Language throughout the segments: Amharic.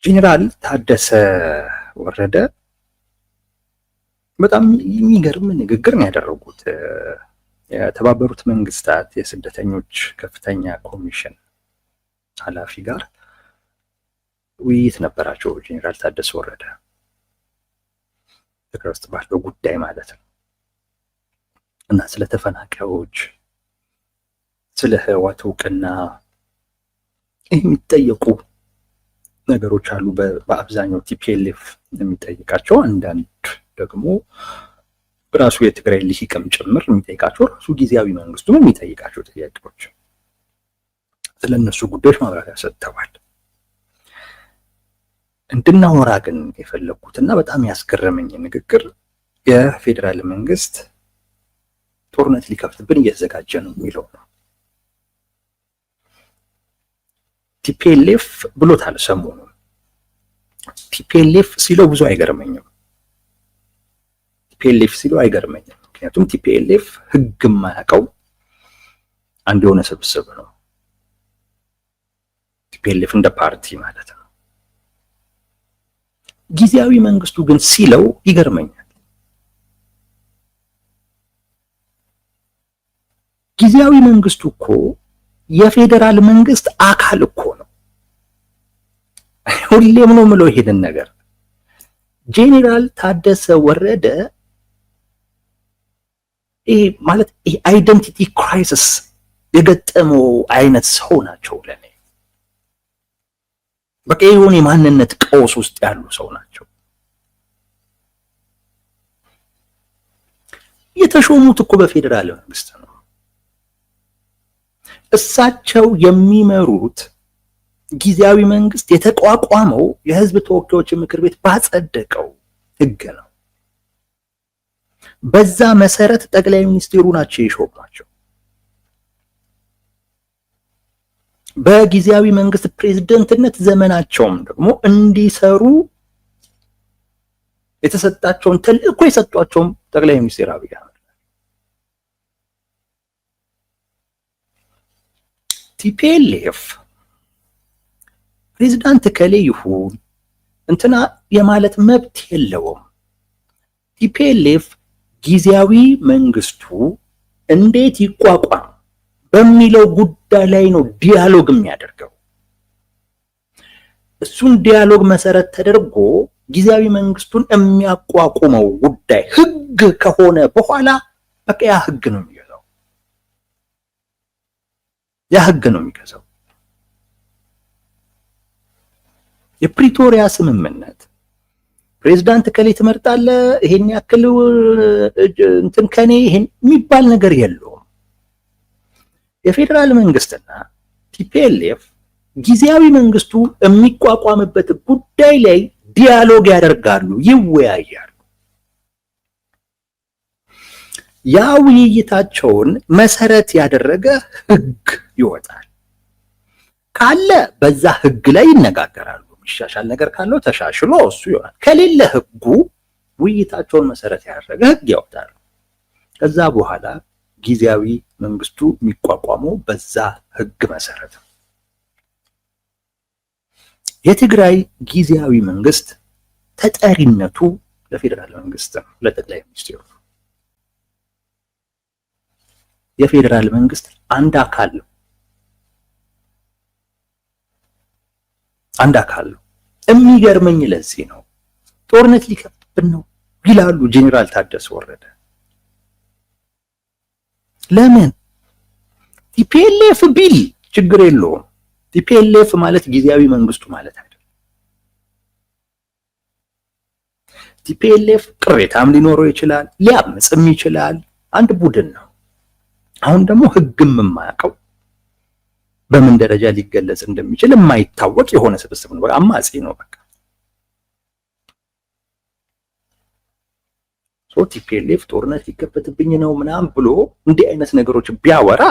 ጄኔራል ታደሰ ወረደ በጣም የሚገርም ንግግር ነው ያደረጉት። የተባበሩት መንግስታት የስደተኞች ከፍተኛ ኮሚሽን ኃላፊ ጋር ውይይት ነበራቸው ጄኔራል ታደሰ ወረደ ትግራይ ውስጥ ባለው ጉዳይ ማለት ነው እና ስለ ተፈናቃዮች ስለ ህወሓት እውቅና የሚጠየቁ ነገሮች አሉ። በአብዛኛው ቲፒኤልኤፍ የሚጠይቃቸው፣ አንዳንድ ደግሞ ራሱ የትግራይ ልሂቅም ጭምር የሚጠይቃቸው፣ ራሱ ጊዜያዊ መንግስቱም የሚጠይቃቸው ጥያቄዎች፣ ስለነሱ ጉዳዮች ማብራሪያ ሰጥተዋል። እንድናወራ ግን የፈለኩትና በጣም ያስገረመኝ ንግግር የፌዴራል መንግስት ጦርነት ሊከፍትብን እየተዘጋጀ ነው የሚለው ነው። ቲፒኤልኤፍ ብሎታል ሰሞኑን። ቲፒኤልኤፍ ሲለው ብዙ አይገርመኝም። ቲፒኤልኤፍ ሲለው አይገርመኝም፣ ምክንያቱም ቲፒኤልኤፍ ህግ የማያውቀው አንድ የሆነ ስብስብ ነው። ቲፒኤልኤፍ እንደ ፓርቲ ማለት ነው። ጊዜያዊ መንግስቱ ግን ሲለው ይገርመኛል። ጊዜያዊ መንግስቱ እኮ የፌዴራል መንግስት አካል እኮ ነው። ሁሌም ነው የምለው ይሄንን ነገር። ጄኔራል ታደሰ ወረደ ይሄ ማለት ይሄ አይደንቲቲ ክራይሲስ የገጠመው አይነት ሰው ናቸው ለኔ። በቃ የሆነ የማንነት ቀውስ ውስጥ ያሉ ሰው ናቸው። የተሾሙት እኮ በፌዴራል መንግስት ነው። እሳቸው የሚመሩት ጊዜያዊ መንግስት የተቋቋመው የህዝብ ተወካዮች ምክር ቤት ባጸደቀው ህግ ነው። በዛ መሰረት ጠቅላይ ሚኒስትሩ ናቸው የሾሟቸው። በጊዜያዊ መንግስት ፕሬዝዳንትነት ዘመናቸውም ደግሞ እንዲሰሩ የተሰጣቸውን ተልእኮ የሰጧቸውም ጠቅላይ ሚኒስትር አብይ አህመድ። ቲፒኤልኤፍ ፕሬዝዳንት ከሌ ይሁን እንትና የማለት መብት የለውም። ቲፒኤልኤፍ ጊዜያዊ መንግስቱ እንዴት ይቋቋም በሚለው ጉዳይ ላይ ነው ዲያሎግ የሚያደርገው። እሱን ዲያሎግ መሰረት ተደርጎ ጊዜያዊ መንግስቱን የሚያቋቁመው ጉዳይ ህግ ከሆነ በኋላ በቃ ያ ህግ ነው የሚገዛው። ያ ህግ ነው የሚገዛው። የፕሪቶሪያ ስምምነት ፕሬዝዳንት ከሌ ትመርጣለህ፣ ይሄን ያክል እንትን ከኔ ይሄን የሚባል ነገር የለውም። የፌዴራል መንግስትና ቲፒኤልኤፍ ጊዜያዊ መንግስቱ የሚቋቋምበት ጉዳይ ላይ ዲያሎግ ያደርጋሉ፣ ይወያያሉ። ያ ውይይታቸውን መሰረት ያደረገ ህግ ይወጣል። ካለ በዛ ህግ ላይ ይነጋገራሉ። የሚሻሻል ነገር ካለው ተሻሽሎ እሱ ይሆናል። ከሌለ ህጉ ውይይታቸውን መሰረት ያደረገ ህግ ያወጣሉ። ከዛ በኋላ ጊዜያዊ መንግስቱ የሚቋቋመው በዛ ህግ መሰረት ነው። የትግራይ ጊዜያዊ መንግስት ተጠሪነቱ ለፌዴራል መንግስት ነው፣ ለጠቅላይ ሚኒስትሩ። የፌዴራል መንግስት አንድ አካል ነው፣ አንድ አካል ነው። የሚገርመኝ ለዚህ ነው። ጦርነት ሊከፍትብን ነው ይላሉ ጄኔራል ታደሰ ወረደ። ለምን? ቲፒኤልኤፍ ቢል ችግር የለውም። ቲፒኤልኤፍ ማለት ጊዜያዊ መንግስቱ ማለት አይደለም። ቲፒኤልኤፍ ቅሬታም ሊኖረው ይችላል፣ ሊያምጽም ይችላል። አንድ ቡድን ነው። አሁን ደግሞ ህግም የማያውቀው በምን ደረጃ ሊገለጽ እንደሚችል የማይታወቅ የሆነ ስብስብ ነው። አማጺ ነው በቃ። ቲፒኤልኤፍ ጦርነት ሊከፈትብኝ ነው ምናምን ብሎ እንዲህ አይነት ነገሮች ቢያወራ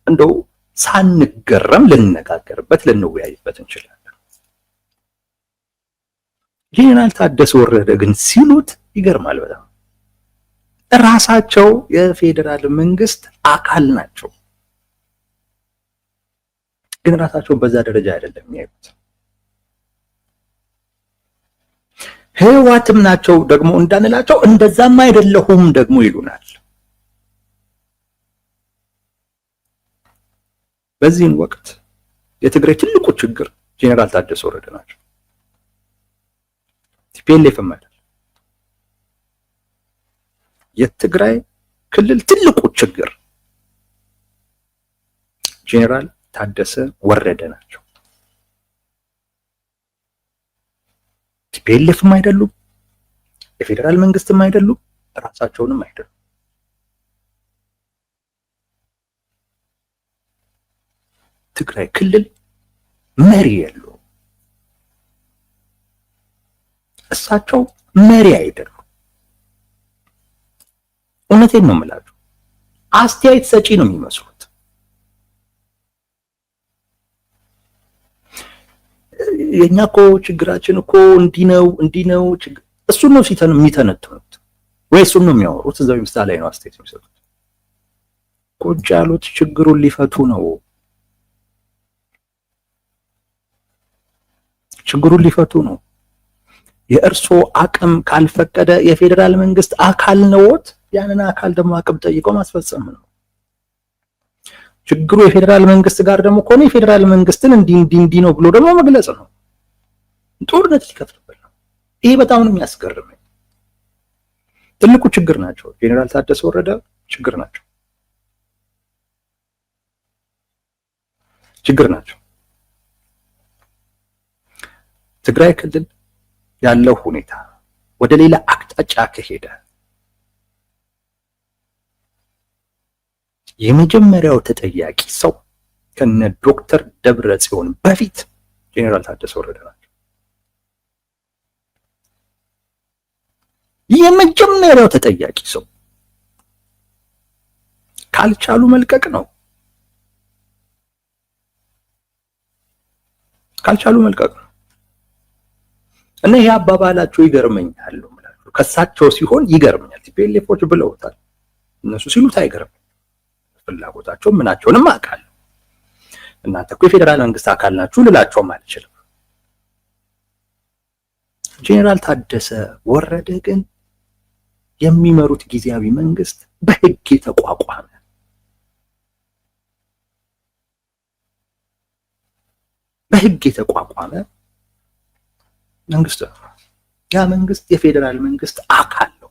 እንደው ሳንገረም ልንነጋገርበት ልንወያይበት እንችላለን። ጄኔራል ታደሰ ወረደ ግን ሲሉት ይገርማል በጣም። ራሳቸው የፌዴራል መንግስት አካል ናቸው፣ ግን ራሳቸውን በዛ ደረጃ አይደለም የሚያዩት። ህወሓትም ናቸው ደግሞ እንዳንላቸው እንደዛም አይደለሁም ደግሞ ይሉናል። በዚህን ወቅት የትግራይ ትልቁ ችግር ጄኔራል ታደሰ ወረደ ናቸው፣ ቲፒኤልኤፍም አይደለም። የትግራይ ክልል ትልቁ ችግር ጄኔራል ታደሰ ወረደ ናቸው። ቲፒኤልኤፍም አይደሉም፣ የፌዴራል መንግስትም አይደሉም፣ ራሳቸውንም አይደሉም። ትግራይ ክልል መሪ የለውም። እሳቸው መሪ አይደሉም። እውነቴን ነው የምላችሁ፣ አስተያየት ሰጪ ነው የሚመስሉት። የኛ እኮ ችግራችን እኮ እንዲህ ነው እሱን ነው የሚተነትኑት ወይ እሱን ነው የሚያወሩት። እዛው ምሳሌ ላይ ነው አስተያየት የሚሰጡት። ቁጭ ያሉት ችግሩን ሊፈቱ ነው፣ ችግሩን ሊፈቱ ነው። የእርሶ አቅም ካልፈቀደ የፌዴራል መንግስት አካል ነዎት፣ ያንን አካል ደግሞ አቅም ጠይቆ ማስፈጸም ነው። ችግሩ የፌዴራል መንግስት ጋር ደግሞ ከሆነ የፌዴራል መንግስትን እንዲህ ነው ብሎ ደግሞ መግለጽ ነው። ጦርነት ሊከፍትበት ነው። ይሄ በጣም ነው የሚያስገርመኝ። ትልቁ ችግር ናቸው ጄኔራል ታደሰ ወረደ፣ ችግር ናቸው። ትግራይ ክልል ያለው ሁኔታ ወደ ሌላ አቅጣጫ ከሄደ የመጀመሪያው ተጠያቂ ሰው ከነ ዶክተር ደብረጽዮን በፊት ጄኔራል ታደሰ ወረደ ናቸው። የመጀመሪያው ተጠያቂ ሰው ካልቻሉ መልቀቅ ነው። እና ይሄ አባባላቸው ይገርመኛል ነው የምላቸው። ከሳቸው ሲሆን ይገርመኛል። ቲፒኤልኤፎች ብለውታል፣ እነሱ ሲሉት አይገርም። ፍላጎታቸው ምናቸውንም አውቃለሁ። እናንተ እኮ የፌዴራል መንግስት አካል ናችሁ ልላቸውም አልችልም። ጄኔራል ታደሰ ወረደ ግን የሚመሩት ጊዜያዊ መንግስት በህግ የተቋቋመ መንግስት ነው። ያ መንግስት የፌዴራል መንግስት አካል ነው።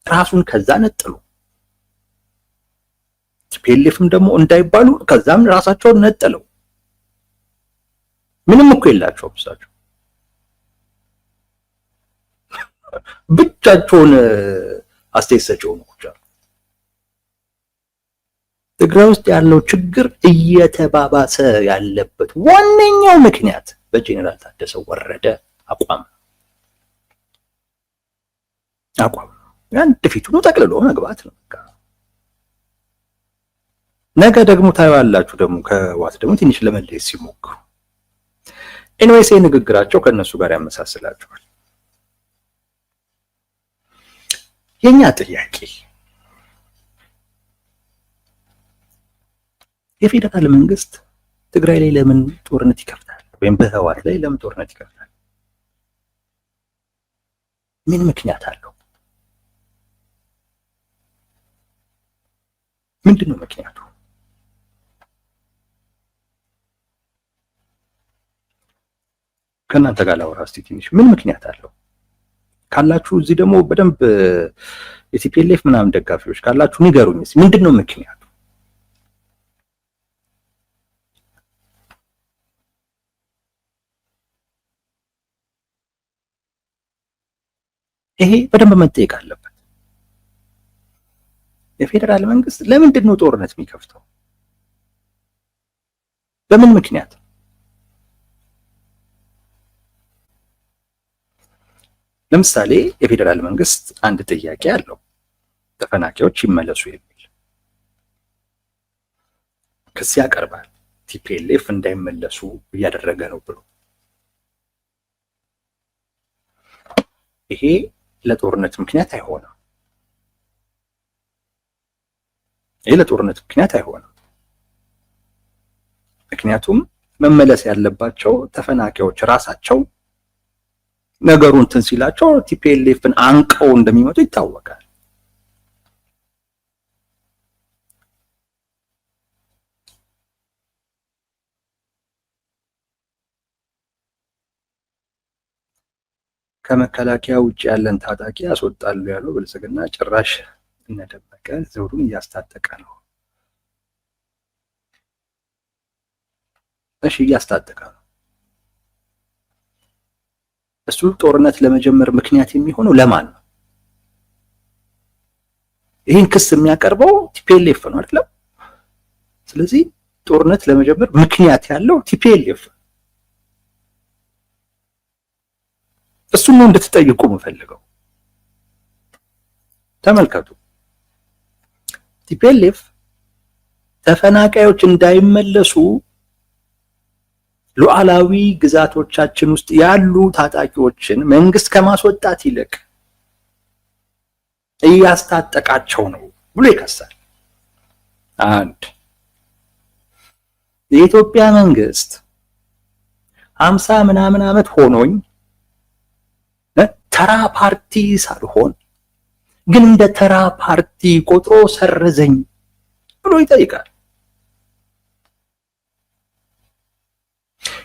ራሱን ከዛ ነጥሎ ቲፒኤልኤፍም ደግሞ እንዳይባሉ ከዛም ራሳቸውን ነጥለው ምንም እኮ የላቸውም እሳቸው ብቻቸውን አስተያየት ሰጪው ነው። ትግራይ ውስጥ ያለው ችግር እየተባባሰ ያለበት ዋነኛው ምክንያት በጄኔራል ታደሰ ወረደ አቋም አንድ ፊቱን ጠቅልሎ መግባት ነው። ነገ ደግሞ ታያላችሁ ደግሞ ከዋት ደግሞ ትንሽ ለመለየት ሲሞክሩ ኤንዌይስ ንግግራቸው ከነሱ ጋር ያመሳስላቸዋል። የኛ ጥያቄ የፌዴራል መንግስት ትግራይ ላይ ለምን ጦርነት ይከፍታል? ወይም በህወሓት ላይ ለምን ጦርነት ይከፍታል? ምን ምክንያት አለው? ምንድነው ምክንያቱ? ከእናንተ ጋር ላውራ እስቲ ትንሽ። ምን ምክንያት አለው ካላችሁ እዚህ ደግሞ በደንብ የቲፒኤልኤፍ ምናምን ደጋፊዎች ካላችሁ ንገሩኝ። ምንድነው ምክንያቱ? ይሄ በደንብ መጠየቅ አለበት። የፌዴራል መንግስት ለምንድን ነው ጦርነት የሚከፍተው? በምን ምክንያት? ለምሳሌ የፌዴራል መንግስት አንድ ጥያቄ አለው፣ ተፈናቃዮች ይመለሱ የሚል ክስ ያቀርባል። ቲፒኤልኤፍ እንዳይመለሱ እያደረገ ነው ብሎ ይሄ ለጦርነት ምክንያት አይሆንም። ይሄ ለጦርነት ምክንያት አይሆንም። ምክንያቱም መመለስ ያለባቸው ተፈናቃዮች ራሳቸው ነገሩ እንትን ሲላቸው ቲፒኤልኤፍን አንቀው እንደሚመጡ ይታወቃል። ከመከላከያ ውጭ ያለን ታጣቂ ያስወጣሉ ያለው ብልጽግና ጭራሽ እነደመቀ ዘውዱን እያስታጠቀ ነው። እሺ እያስታጠቀ ነው። እሱ ጦርነት ለመጀመር ምክንያት የሚሆነው ለማን ነው? ይህን ክስ የሚያቀርበው ቲፒኤልኤፍ ነው አይደለም? ስለዚህ ጦርነት ለመጀመር ምክንያት ያለው ቲፒኤልኤፍ ነው። እሱን ነው እንድትጠይቁ የምፈልገው። ተመልከቱ፣ ቲፒኤልኤፍ ተፈናቃዮች እንዳይመለሱ ሉዓላዊ ግዛቶቻችን ውስጥ ያሉ ታጣቂዎችን መንግስት ከማስወጣት ይልቅ እያስታጠቃቸው ነው ብሎ ይከሳል። አንድ የኢትዮጵያ መንግስት 50 ምናምን ዓመት ሆኖኝ ተራ ፓርቲ ሳልሆን ግን እንደ ተራ ፓርቲ ቆጥሮ ሰረዘኝ ብሎ ይጠይቃል።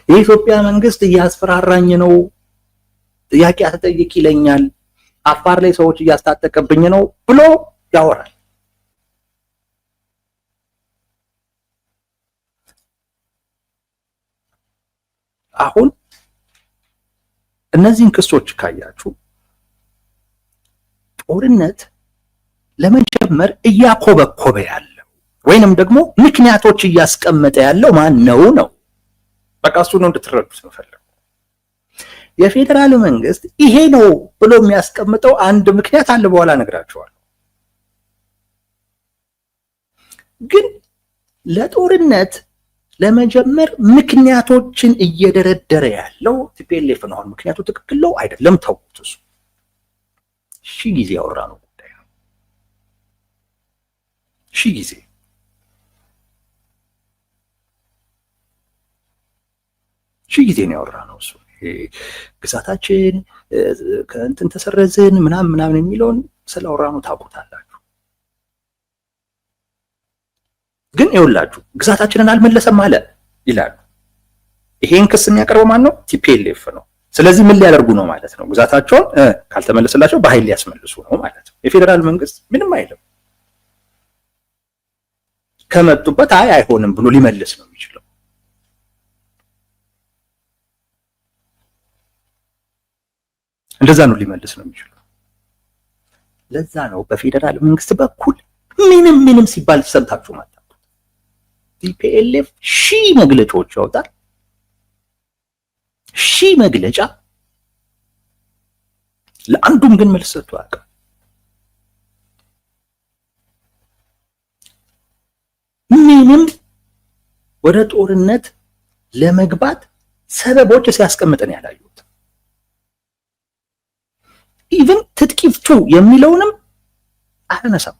የኢትዮጵያ መንግስት እያስፈራራኝ ነው፣ ጥያቄ አትጠይቅ ይለኛል፣ አፋር ላይ ሰዎች እያስታጠቀብኝ ነው ብሎ ያወራል። አሁን እነዚህን ክሶች ካያችሁ ጦርነት ለመጀመር እያኮበኮበ ያለው ወይንም ደግሞ ምክንያቶች እያስቀመጠ ያለው ማን ነው ነው። በቃ እሱ ነው እንድትረዱት የምፈልገው። የፌዴራል መንግስት ይሄ ነው ብሎ የሚያስቀምጠው አንድ ምክንያት አለ፣ በኋላ እነግራችኋለሁ። ግን ለጦርነት ለመጀመር ምክንያቶችን እየደረደረ ያለው ቲፒኤልኤፍ ነው። አሁን ምክንያቱ ትክክል ነው አይደለም ተውት፣ እሱ ሺህ ጊዜ ያወራ ነው ጉዳይ ነው። ሺህ ጊዜ ነው ያወራ ነው እሱ። ግዛታችን ከእንትን ተሰረዝን ምናምን ምናምን የሚለውን ስላወራ ነው ታውቁታላችሁ። ግን ይኸውላችሁ ግዛታችንን አልመለሰም አለ ይላሉ። ይሄን ክስ የሚያቀርበው ማን ነው? ቲፒኤልኤፍ ነው። ስለዚህ ምን ሊያደርጉ ነው ማለት ነው? ግዛታቸውን ካልተመለሰላቸው በኃይል ሊያስመልሱ ነው ማለት ነው። የፌዴራል መንግስት ምንም አይልም። ከመጡበት አይሆንም ብሎ ሊመልስ ነው የሚችለው። እንደዛ ነው ሊመልስ ነው የሚችለው። ለዛ ነው በፌዴራል መንግስት በኩል ምንም ሲባል ሰምታችሁ ማለት ቲፒኤልኤፍ ሺህ መግለጫዎች ያወጣል። ሺህ መግለጫ ለአንዱም ግን መልስ ሰጥቶ አያውቅም። ምንም ወደ ጦርነት ለመግባት ሰበቦች ሲያስቀምጠን ያላዩት ኢቭን ትጥቅ ይፍቱ የሚለውንም አያነሳም።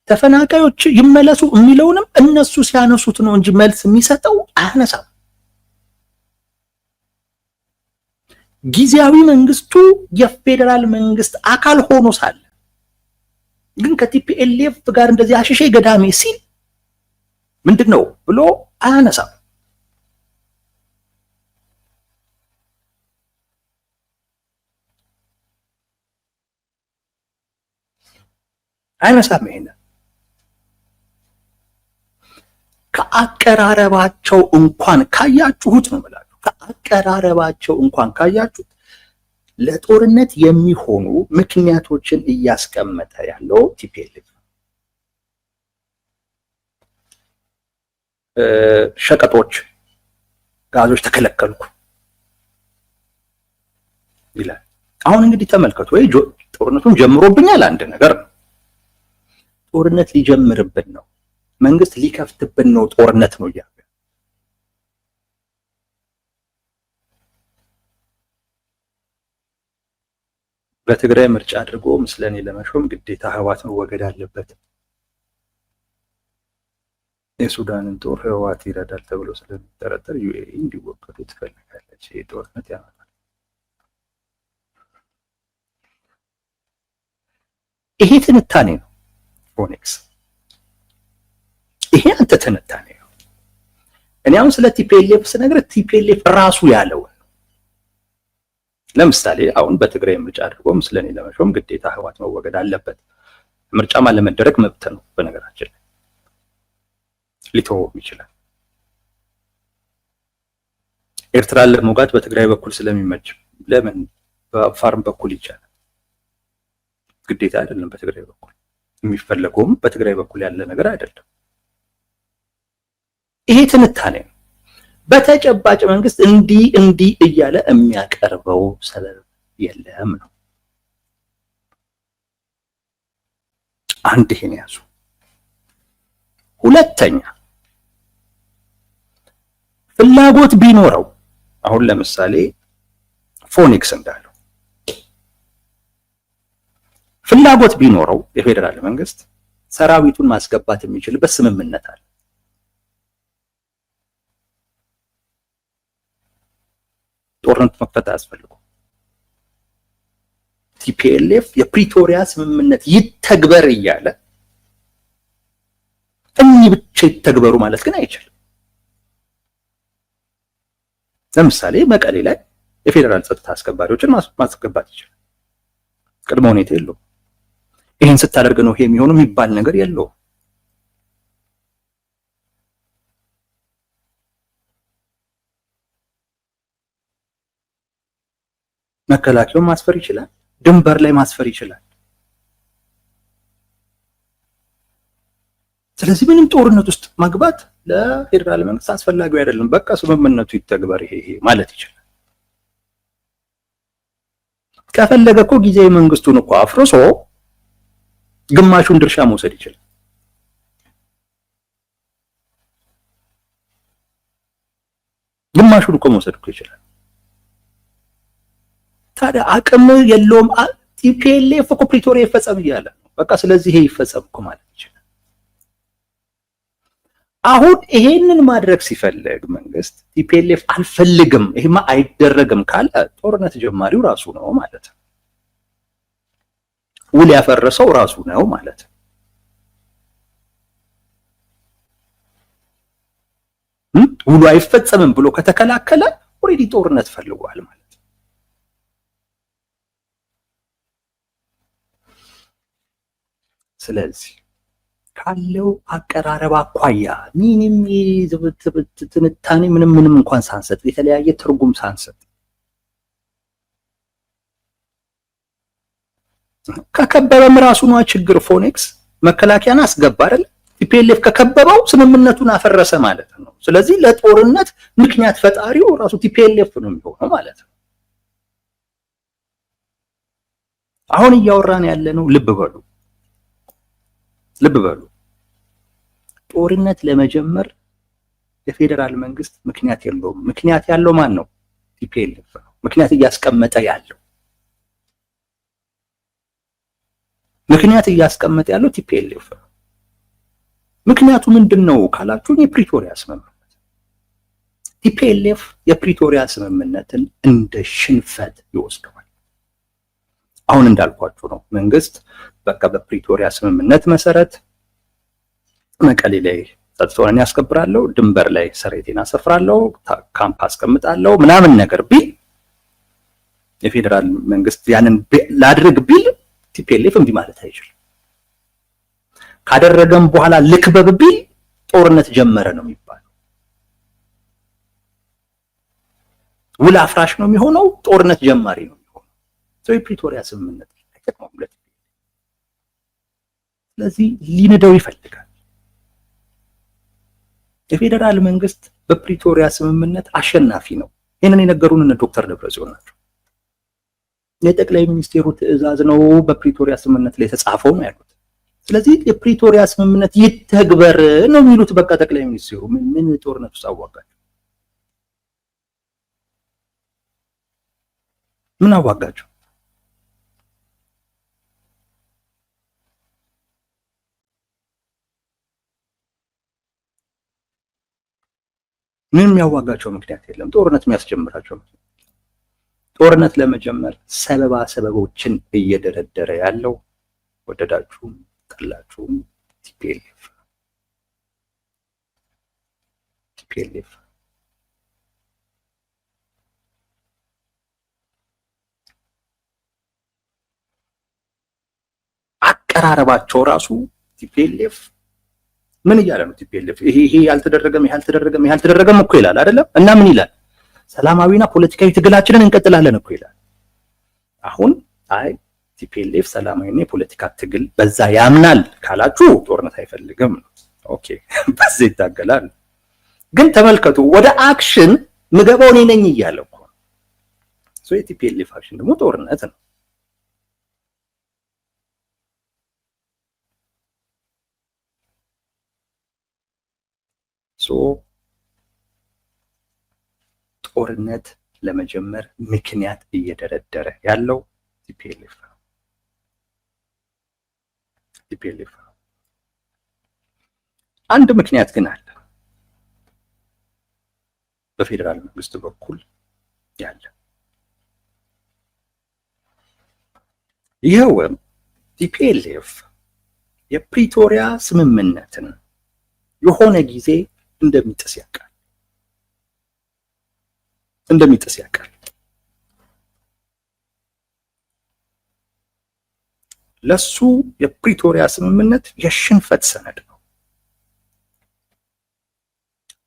ተፈናቃዮች ይመለሱ የሚለውንም እነሱ ሲያነሱት ነው እንጂ መልስ የሚሰጠው አያነሳም። ጊዜያዊ መንግስቱ የፌዴራል መንግስት አካል ሆኖ ሳለ ግን ከቲፒኤልኤፍ ጋር እንደዚህ አሽሼ ገዳሜ ሲል ምንድነው ብሎ አያነሳም። ይሄን ከአቀራረባቸው እንኳን ካያችሁት ነው ማለት ከአቀራረባቸው እንኳን ካያችሁት ለጦርነት የሚሆኑ ምክንያቶችን እያስቀመጠ ያለው ቲፒኤልኤፍ ሸቀጦች፣ ጋዞች ተከለከልኩ ይላል። አሁን እንግዲህ ተመልከቱ፣ ወይ ጦርነቱን ጀምሮብኛል አንድ ነገር ነው። ጦርነት ሊጀምርብን ነው፣ መንግስት ሊከፍትብን ነው፣ ጦርነት ነው እያለ በትግራይ ምርጫ አድርጎ ምስለኔ ለመሾም ግዴታ ህወሓት መወገድ አለበት። የሱዳንን ጦር ህወሓት ይረዳል ተብሎ ስለሚጠረጠር ዩኤኢ እንዲወገዱ ትፈልጋለች። ይሄ ጦርነት ያመጣል። ይሄ ትንታኔ ነው ፎኔክስ። ይሄ አንተ ትንታኔ ነው። እኔ አሁን ስለ ቲፒኤልኤፍ ስነግርህ ቲፒኤልኤፍ ራሱ ያለው ለምሳሌ አሁን በትግራይ ምርጫ አድርጎ ምስለኔ ለመሾም ግዴታ ህወሓት መወገድ አለበት። ምርጫማ ለመደረግ መብት ነው። በነገራችን ላይ ሊተወው ይችላል። ኤርትራን ለመውጋት በትግራይ በኩል ስለሚመች ለምን በአፋርም በኩል ይቻላል? ግዴታ አይደለም። በትግራይ በኩል የሚፈለገውም በትግራይ በኩል ያለ ነገር አይደለም። ይሄ ትንታኔ ነው። በተጨባጭ መንግስት እንዲህ እያለ የሚያቀርበው ሰበብ የለም ነው። አንድ ይሄን ያዙ። ሁለተኛ ፍላጎት ቢኖረው አሁን ለምሳሌ ፎኒክስ እንዳለው ፍላጎት ቢኖረው የፌዴራል መንግስት ሰራዊቱን ማስገባት የሚችልበት ስምምነት አለ። ጦርነት መክፈት አያስፈልጉም። ቲፒኤልኤፍ የፕሪቶሪያ ስምምነት ይተግበር እያለ እኚህ ብቻ ይተግበሩ ማለት ግን አይችልም። ለምሳሌ መቀሌ ላይ የፌዴራል ጸጥታ አስከባሪዎችን ማስገባት ይችላል። ቅድመ ሁኔታ የለውም። ይህን ስታደርግ ነው ይሄ የሚሆነው የሚባል ነገር የለውም። መከላከያውን ማስፈር ይችላል። ድንበር ላይ ማስፈር ይችላል። ስለዚህ ምንም ጦርነት ውስጥ መግባት ለፌዴራል መንግስት አስፈላጊው አይደለም። በቃ ስምምነቱ ይተግበር ይሄ ማለት ይችላል። ከፈለገ እኮ ጊዜያዊ መንግስቱን እኮ አፍርሶ ግማሹን ድርሻ መውሰድ ይችላል። ግማሹን እኮ መውሰድ እኮ ይችላል። ታዲያ አቅም የለውም። ቲፒኤልኤፍ እኮ ፕሪቶሪያ ይፈጸም እያለ ነው። በቃ ስለዚህ ይሄ ይፈጸም እኮ ማለት ይችላል። አሁን ይሄንን ማድረግ ሲፈልግ መንግስት ቲፒኤልኤፍ አልፈልግም፣ ይሄማ አይደረግም ካለ ጦርነት ጀማሪው ራሱ ነው ማለት ነው። ውል ያፈረሰው ራሱ ነው ማለት ነው። ውሉ አይፈጸምም ብሎ ከተከላከለ ኦሬዲ ጦርነት ፈልጓል ማለት ነው። ስለዚህ ካለው አቀራረብ አኳያ ምንም ትንታኔ ምንም እንኳን ሳንሰጥ የተለያየ ትርጉም ሳንሰጥ ከከበበም ራሱ ነው ችግር። ፎኔክስ መከላከያን አስገባ አይደል? ቲፒኤልኤፍ ከከበበው ስምምነቱን አፈረሰ ማለት ነው። ስለዚህ ለጦርነት ምክንያት ፈጣሪው ራሱ ቲፒኤልኤፍ ነው የሚሆነው ማለት ነው። አሁን እያወራን ያለነው ልብ በሉ ጦርነት ለመጀመር የፌዴራል መንግስት ምክንያት የለውም። ምክንያት ያለው ማን ነው? ቲፒኤልኤፍ ነው። ምክንያት እያስቀመጠ ያለው ቲፒኤልኤፍ ነው። ምክንያቱ ምንድነው ካላችሁኝ የፕሪቶሪያ ስምምነት። ቲፒኤልኤፍ የፕሪቶሪያ ስምምነትን እንደ ሽንፈት ይወስደዋል። አሁን እንዳልኳችሁ ነው። መንግስት በቃ በፕሪቶሪያ ስምምነት መሰረት መቀሌ ላይ ጸጥታውን ያስከብራለሁ፣ ድንበር ላይ ሰራዊቴን አሰፍራለሁ፣ ካምፕ አስቀምጣለሁ ምናምን ነገር ቢል የፌዴራል መንግስት ያንን ላድርግ ቢል ቲፒኤልኤፍ እምቢ ማለት አይችልም። ካደረገም በኋላ ልክበብ ቢል ጦርነት ጀመረ ነው የሚባለው። ውል አፍራሽ ነው የሚሆነው፣ ጦርነት ጀማሪ ነው የሚሆነው። የፕሪቶሪያ ስምምነት አይጠቅመውም። ስለዚህ ሊንደው ይፈልጋል። የፌዴራል መንግስት በፕሪቶሪያ ስምምነት አሸናፊ ነው። ይሄንን የነገሩን ዶክተር ደብረጽዮን ናቸው። የጠቅላይ ሚኒስቴሩ ትዕዛዝ ነው በፕሪቶሪያ ስምምነት ላይ የተጻፈው ነው ያሉት። ስለዚህ የፕሪቶሪያ ስምምነት ይተግበር ነው የሚሉት። በቃ ጠቅላይ ሚኒስቴሩ ምን ጦርነት ውስጥ አዋጋቸው? ምን አዋጋቸው? ምንም የሚያዋጋቸው ምክንያት የለም። ጦርነት የሚያስጀምራቸው ጦርነት ለመጀመር ሰበቦችን እየደረደረ ያለው ወደዳችሁም ጠላችሁም ቲፒኤልኤፍ አቀራረባቸው ራሱ ቲፒኤልኤፍ ምን እያለ ነው? ቲፒኤልኤፍ ይሄ ያልተደረገም እኮ ይላል አይደለም? እና ምን ይላል? ሰላማዊና ፖለቲካዊ ትግላችንን እንቀጥላለን እኮ ይላል። አሁን አይ ቲፒኤልኤፍ ሰላማዊና የፖለቲካ ትግል በዛ ያምናል ካላችሁ ጦርነት አይፈልግም። ኦኬ በዛ ይታገላል። ግን ተመልከቱ፣ ወደ አክሽን ምገባው እኔ ነኝ እያለ እኮ ሶ የቲፒኤልኤፍ አክሽን ደግሞ ጦርነት ነው። ሶ ጦርነት ለመጀመር ምክንያት እየደረደረ ያለው ቲፒኤልኤፍ ነው። አንድ ምክንያት ግን አለ በፌዴራል መንግስት በኩል ያለ። ይኸውም ቲፒኤልኤፍ የፕሪቶሪያ ስምምነትን የሆነ ጊዜ እንደሚጥስ ያውቃል። ለሱ የፕሪቶሪያ ስምምነት የሽንፈት ሰነድ ነው።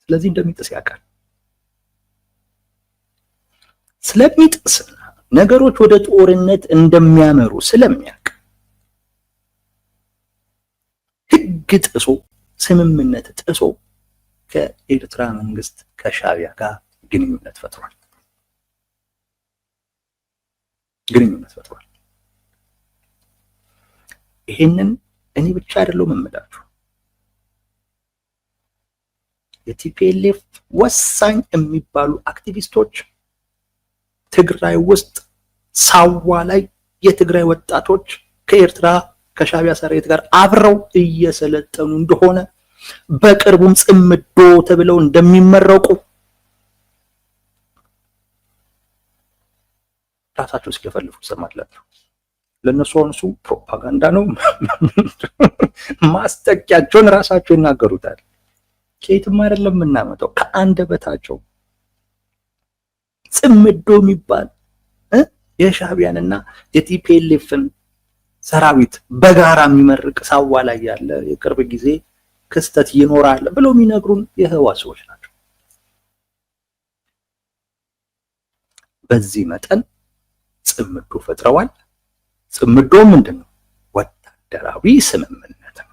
ስለዚህ እንደሚጥስ ያውቃል። ስለሚጥስና ነገሮች ወደ ጦርነት እንደሚያመሩ ስለሚያውቅ ሕግ ጥሶ ስምምነት ጥሶ ከኤርትራ መንግስት ከሻዕቢያ ጋር ግንኙነት ፈጥሯል። ይሄንን እኔ ብቻ አይደለም የምምላችሁ። የቲፒኤልኤፍ ወሳኝ የሚባሉ አክቲቪስቶች ትግራይ ውስጥ ሳዋ ላይ የትግራይ ወጣቶች ከኤርትራ ከሻዕቢያ ሰራዊት ጋር አብረው እየሰለጠኑ እንደሆነ በቅርቡም ጽምዶ ተብለው እንደሚመረቁ ራሳቸው ሲለፈልፉ ትሰማላችሁ። ለነሱ አንሱ ፕሮፓጋንዳ ነው። ማስጠቂያቸውን ራሳቸው ይናገሩታል። ከየትም አይደለም የምናመጣው ከአንደበታቸው። ጽምዶ የሚባል የሻዕቢያንና የቲፒኤልኤፍን ሰራዊት በጋራ የሚመርቅ ሳዋ ላይ ያለ የቅርብ ጊዜ ክስተት ይኖራል ብለው የሚነግሩን የህወሓት ሰዎች ናቸው። በዚህ መጠን ጽምዶ ፈጥረዋል። ጽምዶ ምንድነው? ወታደራዊ ስምምነት ነው።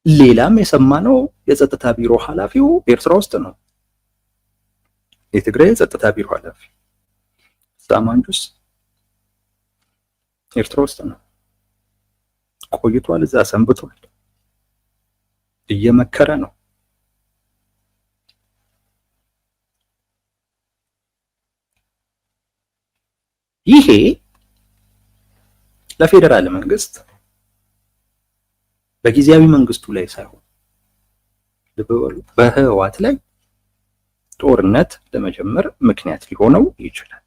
ሌላም የሰማነው የጸጥታ ቢሮ ኃላፊው ኤርትራ ውስጥ ነው። የትግራይ የጸጥታ ቢሮ ኃላፊ ሳማንጁስ ኤርትራ ውስጥ ነው ቆይቷል። እዛ ሰንብቷል። እየመከረ ነው። ይሄ ለፌዴራል መንግስት በጊዜያዊ መንግስቱ ላይ ሳይሆን በህወሓት ላይ ጦርነት ለመጀመር ምክንያት ሊሆነው ይችላል።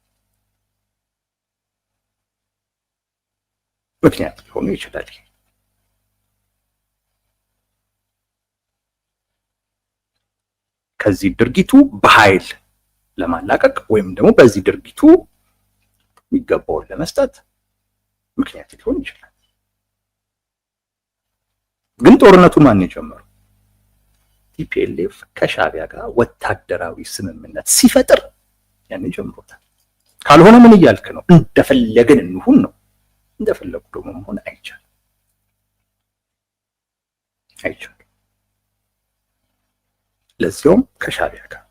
ከዚህ ድርጊቱ በኃይል ለማላቀቅ ወይም ደግሞ በዚህ ድርጊቱ የሚገባውን ለመስጠት ምክንያት ሊሆን ይችላል። ግን ጦርነቱን ማን የጀመረው? ቲፒኤልኤፍ ከሻዕቢያ ጋር ወታደራዊ ስምምነት ሲፈጥር ያን ጀምሮታል። ካልሆነ ምን እያልክ ነው? እንደፈለገን እንሁን ነው። እንደፈለጉ ደግሞ መሆን አይቻልም። ለዚያውም ከሻዕቢያ ጋር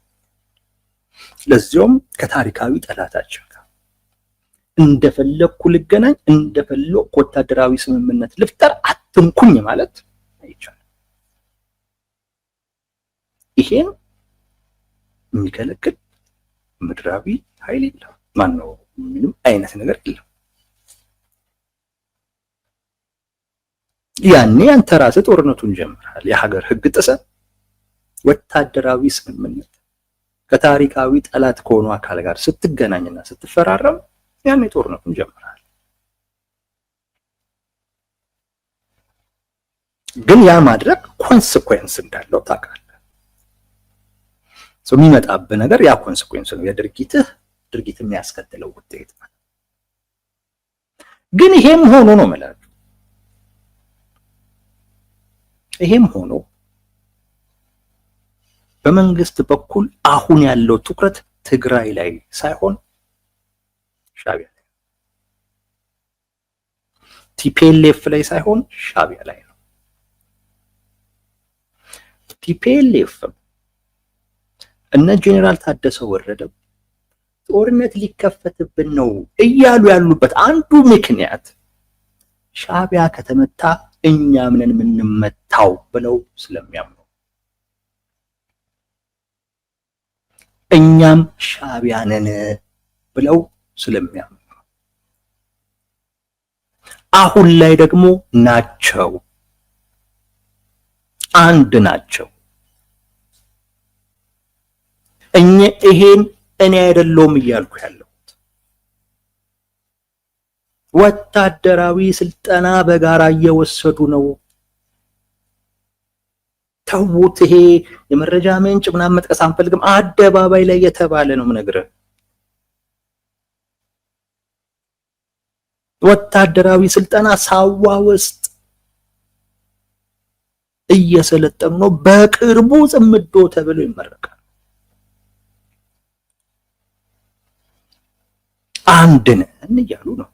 ለዚያውም ከታሪካዊ ጠላታችን ጋር እንደፈለኩ ልገናኝ፣ እንደፈለኩ ወታደራዊ ስምምነት ልፍጠር፣ አትንኩኝ ማለት አይቻልም። ይሄን የሚከለክል ምድራዊ ኃይል የለም። ማነው? ምንም አይነት ነገር የለም። ያኔ አንተ ራስህ ጦርነቱን ጀምረሃል። የሀገር ህግ ጥሰህ ወታደራዊ ስምምነት ከታሪካዊ ጠላት ከሆኑ አካል ጋር ስትገናኝና ስትፈራረም ያኔ ጦርነቱን ጀምረሃል። ግን ያ ማድረግ ኮንሲኩዌንስ እንዳለው ታውቃለህ። የሚመጣብህ ነገር ያ ኮንሲኩዌንስ ነው፣ ድርጊት የሚያስከትለው ውጤት ነው። ግን ይሄም ሆኖ ነው ማለት ይሄም ሆኖ በመንግስት በኩል አሁን ያለው ትኩረት ትግራይ ላይ ሳይሆን ሻዕቢያ ላይ፣ ቲፒኤልኤፍ ላይ ሳይሆን ሻዕቢያ ላይ ነው። ቲፒኤልኤፍ እነ ጄኔራል ታደሰ ወረደ ጦርነት ሊከፈትብን ነው እያሉ ያሉበት አንዱ ምክንያት ሻዕቢያ ከተመታ እኛም ነን የምንመታው ብለው ስለሚያምኑ፣ እኛም ሻዕቢያ ነን ብለው ስለሚያምኑ አሁን ላይ ደግሞ ናቸው፣ አንድ ናቸው። ይሄን እኔ አይደለሁም እያልኩ ያለሁት። ወታደራዊ ስልጠና በጋራ እየወሰዱ ነው። ተውት። ይሄ የመረጃ ምንጭ ምናምን መጥቀስ አንፈልግም። አደባባይ ላይ የተባለ ነው የምነግርህ። ወታደራዊ ስልጠና ሳዋ ውስጥ እየሰለጠኑ ነው። በቅርቡ ጽምዶ ተብሎ ይመረቃል። አንድ ነን እያሉ ነው።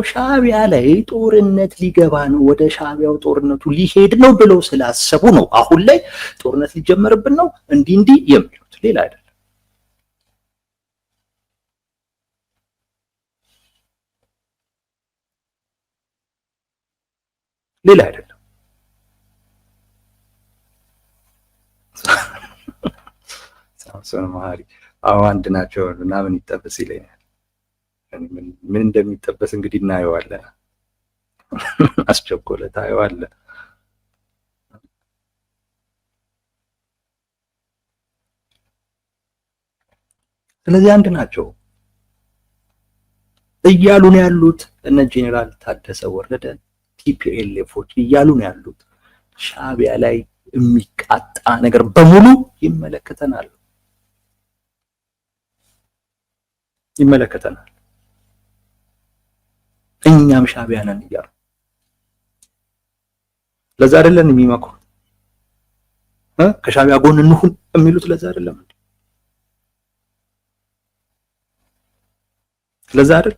ሻዕቢያ ላይ ጦርነት ሊገባ ነው፣ ወደ ሻዕቢያው ጦርነቱ ሊሄድ ነው ብለው ስላሰቡ ነው አሁን ላይ ጦርነት ሊጀመርብን ነው እንዲህ የሚሉት። ሌላ አይደለም። ሌላ አይደለም። ሳምሶን መሀሪ አሁን አንድ ናቸው እና ምን ይጠበስ ይለኛል። ምን እንደሚጠበስ እንግዲህ እናየዋለን። አስቸኮለ ታየዋለህ። ስለዚህ አንድ ናቸው እያሉ ነው ያሉት እነ ጄኔራል ታደሰ ወረደ ቲፒኤልኤፎች እያሉ ነው ያሉት። ሻዕቢያ ላይ የሚቃጣ ነገር በሙሉ ይመለከተናል። እኛም ሻዕቢያ ነን እያሉ ለዛ አይደለም የሚመክሩ ከሻዕቢያ ጎን እንሁን የሚሉት ለዛ አይደለም እንዴ? ለዛ አይደል?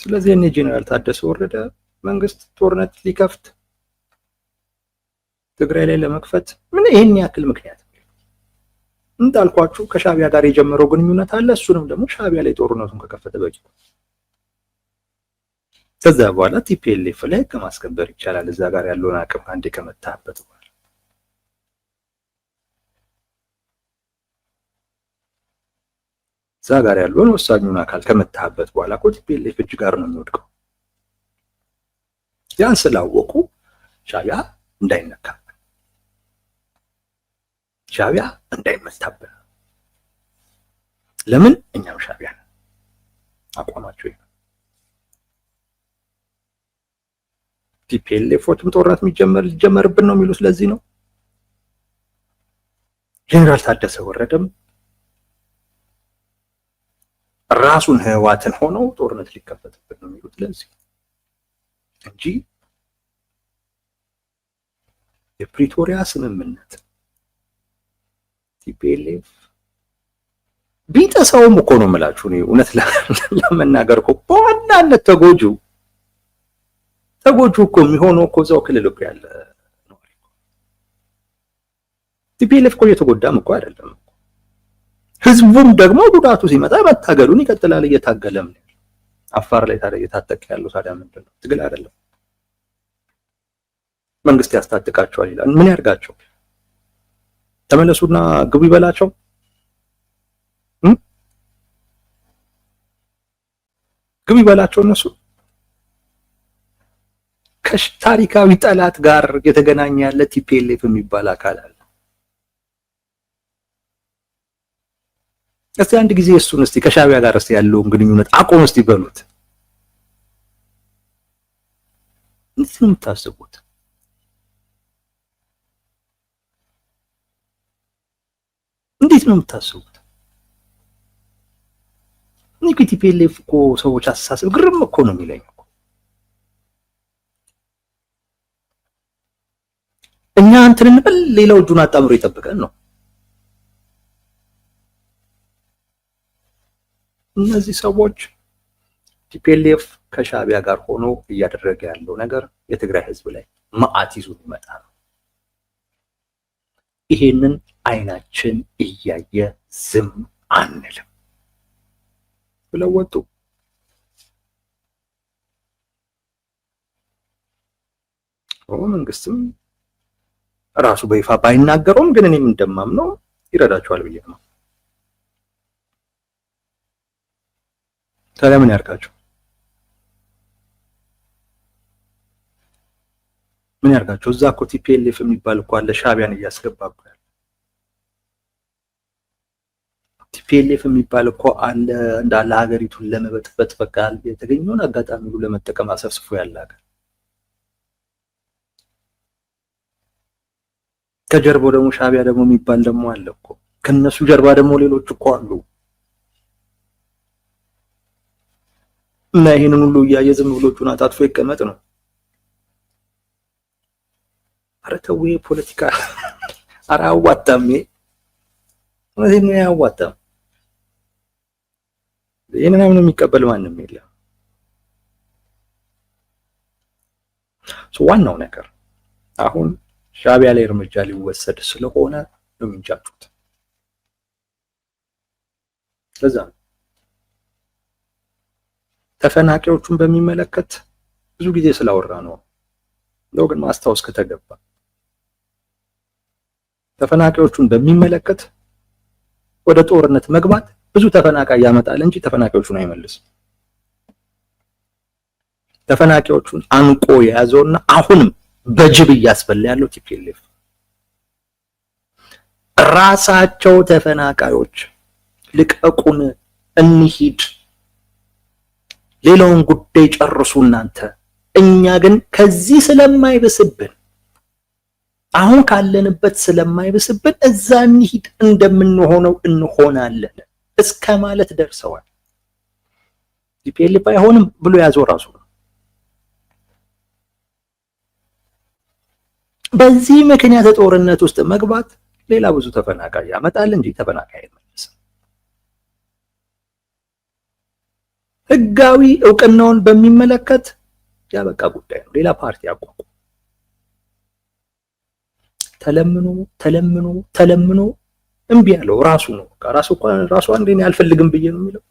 ስለዚህ እነ ጄኔራል ታደሰ ወረደ መንግስት ጦርነት ሊከፍት ትግራይ ላይ ለመክፈት ምን ይሄን ያክል ምክንያት እንዳልኳችሁ ከሻዕቢያ ጋር የጀመረው ግንኙነት አለ። እሱንም ደግሞ ሻዕቢያ ላይ ጦርነቱን ከከፈተ በቂ ነው። ከዛ በኋላ ቲፒኤልኤፍ ላይ ከማስከበር ይቻላል። እዛ ጋር ያለውን አቅም አንዴ ከመታበት በኋላ እዛ ጋር ያለውን ወሳኙን አካል ከመታበት በኋላ እኮ ቲፒኤልኤፍ እጅ ጋር ነው የሚወድቀው። ያን ስላወቁ ሻዕቢያ እንዳይነካ፣ ሻዕቢያ እንዳይመታበት። ለምን? እኛም ሻዕቢያ ነን። አቋማቸው ይሄ። ቲፒኤልኤፎችም ጦርነት ሊጀመርብን ነው የሚሉት ስለዚህ ነው። ጄኔራል ታደሰ ወረደም ራሱን ህዋትን ሆነው ጦርነት ሊከፈትብን ነው የሚሉት ለዚህ እንጂ የፕሪቶሪያ ስምምነት ቲፒኤልኤፍ ቢጠሳውም እኮ ነው የምላችሁ። እኔ እውነት ለመናገር እኮ በዋናነት ተጎጁ እኮ የሚሆነው እኮ እዛው ክልል እኮ ያለ ነው። ቲፒኤልኤፍ እኮ እየተጎዳም እኮ አይደለም። ህዝቡም ደግሞ ጉዳቱ ሲመጣ መታገሉን ይቀጥላል፣ እየታገለም ነው። አፋር ላይ ታዲያ እየታጠቀ ያለው ታዲያ ምንድን ነው? ትግል አይደለም? መንግስት ያስታጥቃቸዋል ይላል። ምን ያርጋቸው? ተመለሱና ግቡ ይበላቸው? ግቡ ይበላቸው? እነሱ ከታሪካዊ ጠላት ጋር የተገናኘ ያለ ቲፒኤልኤፍ የሚባል አካል አለ። እስቲ አንድ ጊዜ እሱን እስቲ ከሻቢያ ጋር እስቲ ያለውን ግንኙነት አቆም እስቲ በሉት። እንዴት ነው የምታስቡት? እንዴት ነው የምታስቡት? ቲፒኤልኤፍ እኮ ሰዎች አስተሳሰብ ግርም እኮ ነው የሚለኝ እኮ። እኛ እንትን እንበል ሌላው እጁን አጣምሮ ይጠብቀን ነው። እነዚህ ሰዎች ቲፒኤልኤፍ ከሻቢያ ጋር ሆኖ እያደረገ ያለው ነገር የትግራይ ህዝብ ላይ መዓት ይዞ ይመጣ ነው። ይሄንን አይናችን እያየ ዝም አንልም ብለው ወጡ። መንግስትም ራሱ በይፋ ባይናገረውም ግን እኔም እንደማምነው ይረዳቸዋል ብዬ ነው። ታዲያ ምን ያርጋቸው? ምን ያርጋቸው? እዛ እኮ ቲፒኤልኤፍ የሚባል እኮ አለ፣ ሻቢያን እያስገባ እኮ ያለ ቲፒኤልኤፍ የሚባል እኮ አለ፣ እንዳለ ሀገሪቱን ለመበጥበጥ በቃ የተገኘውን አጋጣሚ ሁሉ ለመጠቀም አሰፍስፎ ያለ ሀገር። ከጀርባው ደግሞ ሻቢያ ደግሞ የሚባል ደግሞ አለ እኮ። ከነሱ ጀርባ ደግሞ ሌሎች እኮ አሉ። እና ይሄንን ሁሉ እያየ ዝም ብሎ እጁን አጣጥፎ ይቀመጥ ነው? ኧረ ተው ፖለቲካ። ኧረ አያዋጣም። እውነቴን ነው አያዋጣም። ይሄንን ምንም የሚቀበል ማንም የለም። ዋናው ነገር አሁን ሻቢያ ላይ እርምጃ ሊወሰድ ስለሆነ ነው የሚንጫጩት። ለዛ ተፈናቃዮቹን በሚመለከት ብዙ ጊዜ ስላወራ ነው ግን ማስታወስ ከተገባ ተፈናቃዮቹን በሚመለከት ወደ ጦርነት መግባት ብዙ ተፈናቃይ ያመጣል እንጂ ተፈናቃዮቹን አይመልስም። ተፈናቃዮቹን አንቆ የያዘውና አሁንም በጅብ እያስበላ ያለው ቲፒኤልኤፍ ራሳቸው ተፈናቃዮች ልቀቁን እንሂድ፣ ሌላውን ጉዳይ ጨርሱ እናንተ፣ እኛ ግን ከዚህ ስለማይብስብን አሁን ካለንበት ስለማይብስብን እዛ እንሂድ እንደምንሆነው እንሆናለን እስከ ማለት ደርሰዋል። ቲፒኤልኤፍ አይሆንም ብሎ ያዘው ራሱ ነው። በዚህ ምክንያት ጦርነት ውስጥ መግባት ሌላ ብዙ ተፈናቃይ ያመጣል እንጂ ተፈናቃይ አይመልስም። ህጋዊ እውቅናውን በሚመለከት ያበቃ ጉዳይ ነው። ሌላ ፓርቲ አቋቁሞ ተለምኖ እምቢ ያለው ራሱ ነው። ራሱ አንዴ እኔ አልፈልግም ብዬ ነው የሚለው።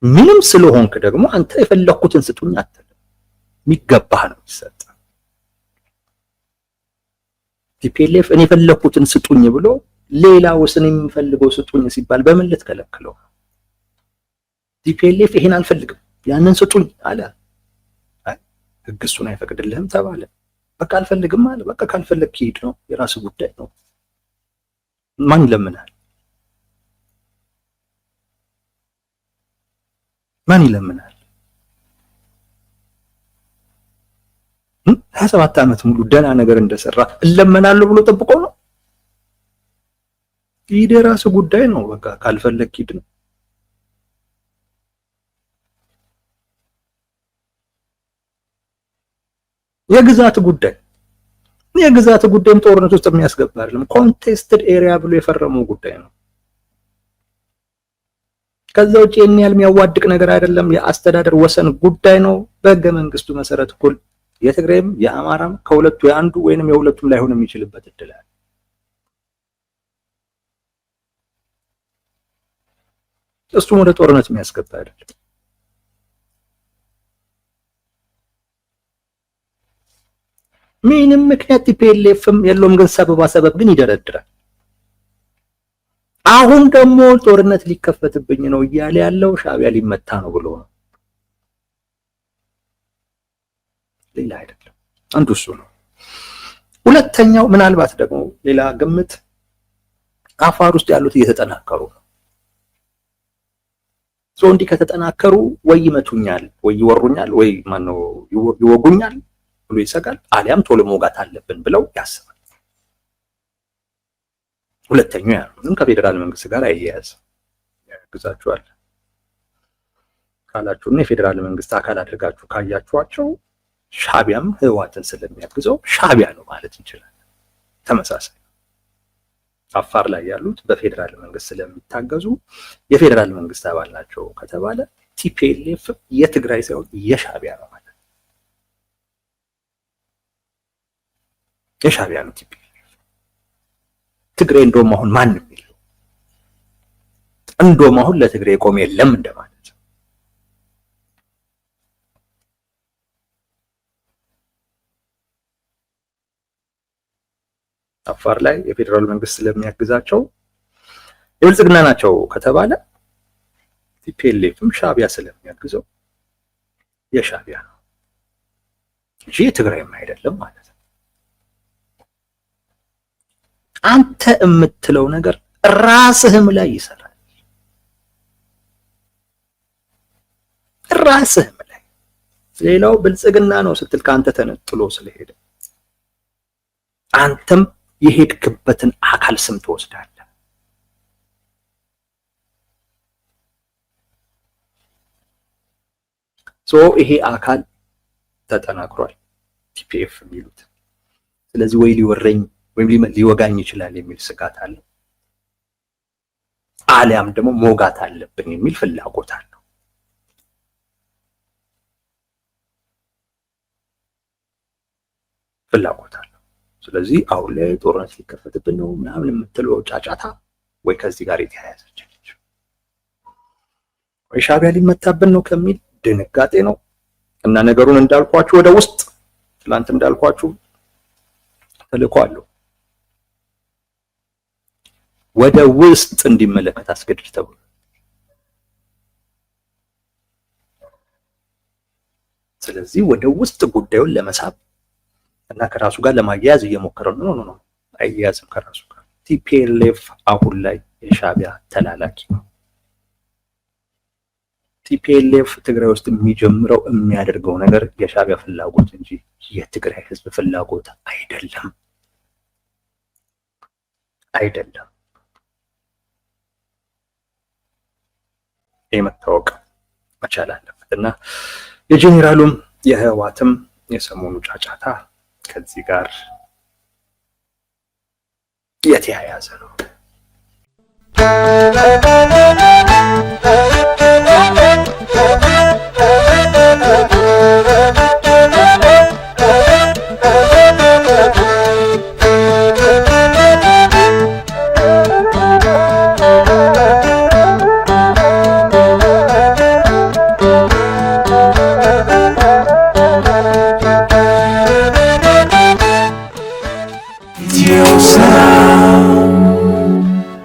ምንም ስለሆንክ ደግሞ አንተ የፈለኩትን ስጡኝ አትልም። የሚገባህ ነው የሚሰጥ። ቲፒኤልኤፍ እኔ የፈለኩትን ስጡኝ ብሎ ሌላውስ እኔ የሚፈልገው ስጡኝ ሲባል በምን ልትከለክለው? ቲፒኤልኤፍ ይሄን አልፈልግም ያንን ስጡኝ አለ። ህግ እሱን አይፈቅድልህም ተባለ። በቃ አልፈልግም አለ። በቃ ካልፈለግክ ሂድ ነው፣ የራስ ጉዳይ ነው። ማን ይለምናል? ማን ይለምናል? 27 ዓመት ሙሉ ደህና ነገር እንደሰራ እለመናለሁ ብሎ ጠብቆ ነው? ሂድ፣ የራስ ጉዳይ ነው። በቃ ካልፈለግክ ሂድ ነው። የግዛት ጉዳይም ጦርነት ውስጥ የሚያስገባ አይደለም። ኮንቴስትድ ኤሪያ ብሎ የፈረመው ጉዳይ ነው። ከዛ ውጪ የሚያዋድቅ ነገር አይደለም። የአስተዳደር ወሰን ጉዳይ ነው። በህገ መንግስቱ መሰረት እኮ የትግራይም የአማራም ከሁለቱ የአንዱ ወይንም የሁለቱም ላይሆን የሚችልበት እድል አለ። እሱም ወደ ጦርነት የሚያስገባ አይደለም። ምንም ምክንያት ቲፒኤልኤፍም የለውም፣ ግን ሰበብ ግን ይደረድራል። አሁን ደግሞ ጦርነት ሊከፈትብኝ ነው እያለ ያለው ሻዕቢያ ሊመታ ነው ብሎ ነው። ሌላ አይደለም። አንዱ እሱ ነው። ሁለተኛው ምናልባት ደግሞ ሌላ ግምት አፋር ውስጥ ያሉት እየተጠናከሩ ነው። እንዲህ ከተጠናከሩ ወይ ይመቱኛል፣ ወይ ይወሩኛል፣ ወይ ማነው ይወጉኛል ብሎ ይሰጋል። አሊያም ቶሎ መውጋት አለብን ብለው ያስባል። ሁለተኛው ያሉትን ከፌዴራል መንግስት ጋር አይያያዝም። ያግዛቸዋል ካላችሁና የፌዴራል መንግስት አካል አድርጋችሁ ካያችኋቸው ሻዕቢያም ህወሓትን ስለሚያግዘው ሻዕቢያ ነው ማለት እንችላለን። ተመሳሳይ አፋር ላይ ያሉት በፌዴራል መንግስት ስለሚታገዙ የፌዴራል መንግስት አባል ናቸው ከተባለ ቲፒኤልኤፍ የትግራይ ሳይሆን የሻዕቢያ ነው ማለት የሻዕቢያ ነው ቲፒኤልኤፍ። ትግራይ እንደውም አሁን ማን የሚለው እንደውም አሁን ለትግራይ ቆም የለም እንደማለት። አፋር ላይ የፌዴራል መንግስት ስለሚያግዛቸው የብልጽግና ናቸው ከተባለ ቲፒኤልኤፍም ሻዕቢያ ስለሚያግዘው የሻዕቢያ ነው እንጂ የትግራይም አይደለም ማለት ነው። አንተ የምትለው ነገር ራስህም ላይ ይሰራል። ራስህም ላይ ሌላው ብልጽግና ነው ስትል ከአንተ ተነጥሎ ስለሄደ አንተም የሄድክበትን አካል ስም ትወስዳለህ። ይሄ አካል ተጠናክሯል ቲፒኤፍ የሚሉት። ስለዚህ ወይ ሊወረኝ ወይም ሊወጋኝ ይችላል የሚል ስጋት አለ፣ አሊያም ደግሞ መውጋት አለብን የሚል ፍላጎት አለው። ስለዚህ አሁን ላይ ጦርነት ሊከፈትብን ነው ምናምን የምትለው ጫጫታ ወይ ከዚህ ጋር የተያያዘች ነች፣ ወይ ሻዕቢያ ሊመታብን ነው ከሚል ድንጋጤ ነው። እና ነገሩን እንዳልኳችሁ ወደ ውስጥ ትላንት እንዳልኳችሁ ተልእኮ አለው፣ ወደ ውስጥ እንዲመለከት አስገድድ ተብሎ ስለዚህ ወደ ውስጥ ጉዳዩን ለመሳብ እና ከራሱ ጋር ለማያያዝ እየሞከረ ነው። አይያዝም ከራሱ ጋር። ቲፒኤልኤፍ አሁን ላይ የሻዕቢያ ተላላኪ ነው። ቲፒኤልኤፍ ትግራይ ውስጥ የሚጀምረው የሚያደርገው ነገር የሻዕቢያ ፍላጎት እንጂ የትግራይ ህዝብ ፍላጎት አይደለም። መታወቅ መቻል አለበት። እና የጄኔራሉም የህወሓትም የሰሞኑ ጫጫታ ከዚህ ጋር የተያያዘ ነው። Dios